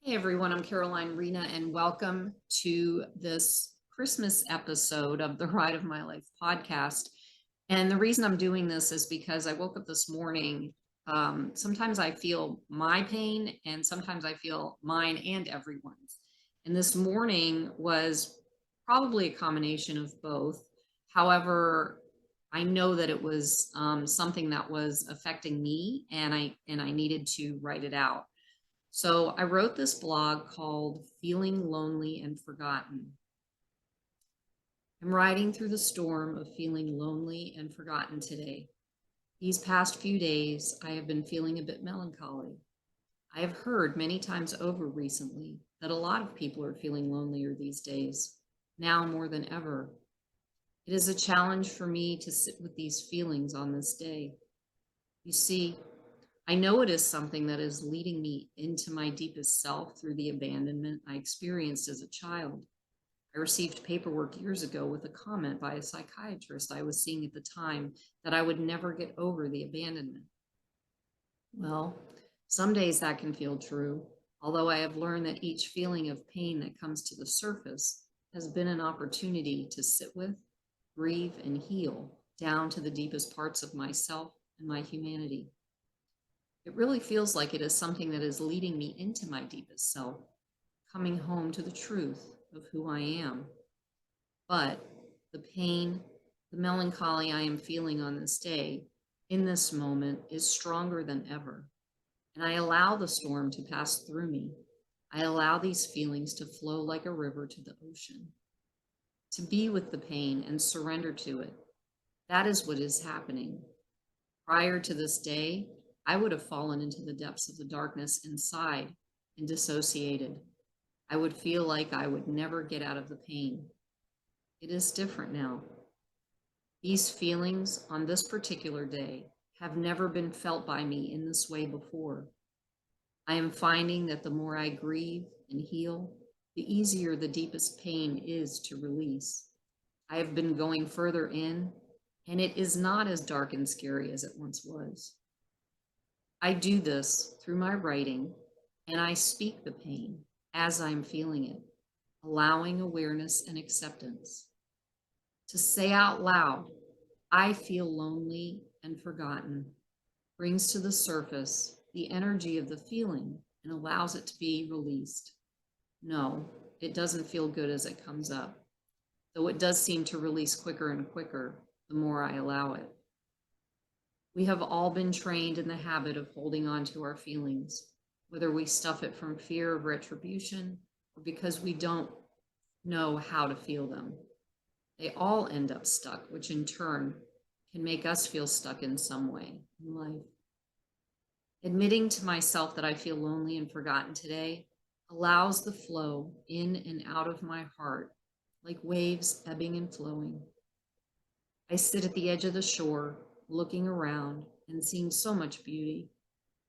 Hey everyone, I'm Caroline Rena, and welcome to this Christmas episode of the Ride of My Life podcast. And the reason I'm doing this is because I woke up this morning. Sometimes I feel my pain, and sometimes I feel mine and everyone's. And this morning was probably a combination of both. However, I know that it was something that was affecting me, and I needed to write it out. So I wrote this blog called Feeling Lonely and Forgotten. I'm riding through the storm of feeling lonely and forgotten today. These past few days, I have been feeling a bit melancholy. I have heard many times over recently that a lot of people are feeling lonelier these days, now more than ever. It is a challenge for me to sit with these feelings on this day. You see, I know it is something that is leading me into my deepest self through the abandonment I experienced as a child. I received paperwork years ago with a comment by a psychiatrist I was seeing at the time that I would never get over the abandonment. Well, some days that can feel true, although I have learned that each feeling of pain that comes to the surface has been an opportunity to sit with, grieve, and heal down to the deepest parts of myself and my humanity. It really feels like it is something that is leading me into my deepest self, coming home to the truth of who I am. But the pain, the melancholy I am feeling on this day, in this moment, is stronger than ever. And I allow the storm to pass through me. I allow these feelings to flow like a river to the ocean. To be with the pain and surrender to it. That is what is happening. Prior to this day, I would have fallen into the depths of the darkness inside and dissociated. I would feel like I would never get out of the pain. It is different now. These feelings on this particular day have never been felt by me in this way before. I am finding that the more I grieve and heal, the easier the deepest pain is to release. I have been going further in, and it is not as dark and scary as it once was. I do this through my writing, and I speak the pain as I'm feeling it, allowing awareness and acceptance. To say out loud, I feel lonely and forgotten, brings to the surface the energy of the feeling and allows it to be released. No, it doesn't feel good as it comes up, though it does seem to release quicker and quicker the more I allow it. We have all been trained in the habit of holding on to our feelings, whether we stuff it from fear of retribution or because we don't know how to feel them. They all end up stuck, which in turn can make us feel stuck in some way in life. Admitting to myself that I feel lonely and forgotten today allows the flow in and out of my heart, like waves ebbing and flowing. I sit at the edge of the shore, looking around and seeing so much beauty,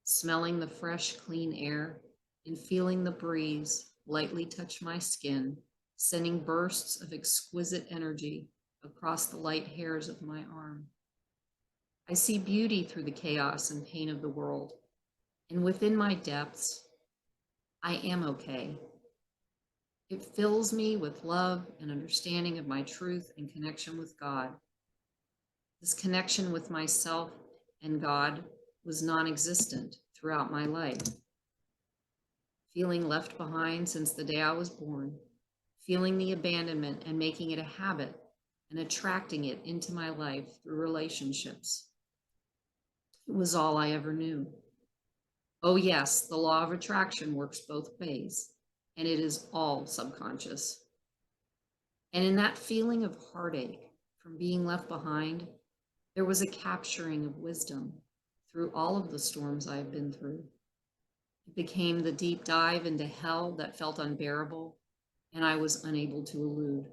smelling the fresh, clean air and feeling the breeze lightly touch my skin, sending bursts of exquisite energy across the light hairs of my arm. I see beauty through the chaos and pain of the world, and within my depths, I am okay. It fills me with love and understanding of my truth and connection with God. This connection with myself and God was non-existent throughout my life. Feeling left behind since the day I was born, feeling the abandonment and making it a habit and attracting it into my life through relationships. It was all I ever knew. Oh, yes, the law of attraction works both ways, and it is all subconscious. And in that feeling of heartache from being left behind, there was a capturing of wisdom through all of the storms I have been through. It became the deep dive into hell that felt unbearable, and I was unable to elude.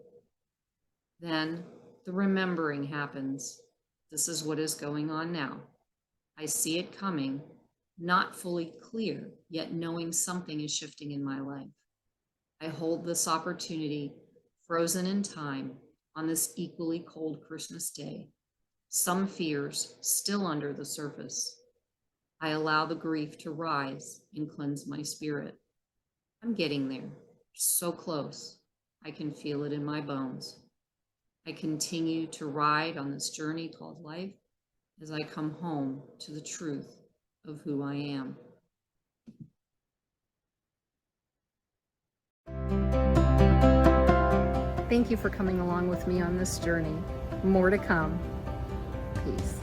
Then the remembering happens. This is what is going on now. I see it coming, not fully clear, yet knowing something is shifting in my life. I hold this opportunity frozen in time on this equally cold Christmas day. Some fears still under the surface. I allow the grief to rise and cleanse my spirit. I'm getting there, so close. I can feel it in my bones. I continue to ride on this journey called life as I come home to the truth of who I am. Thank you for coming along with me on this journey. More to come. Peace.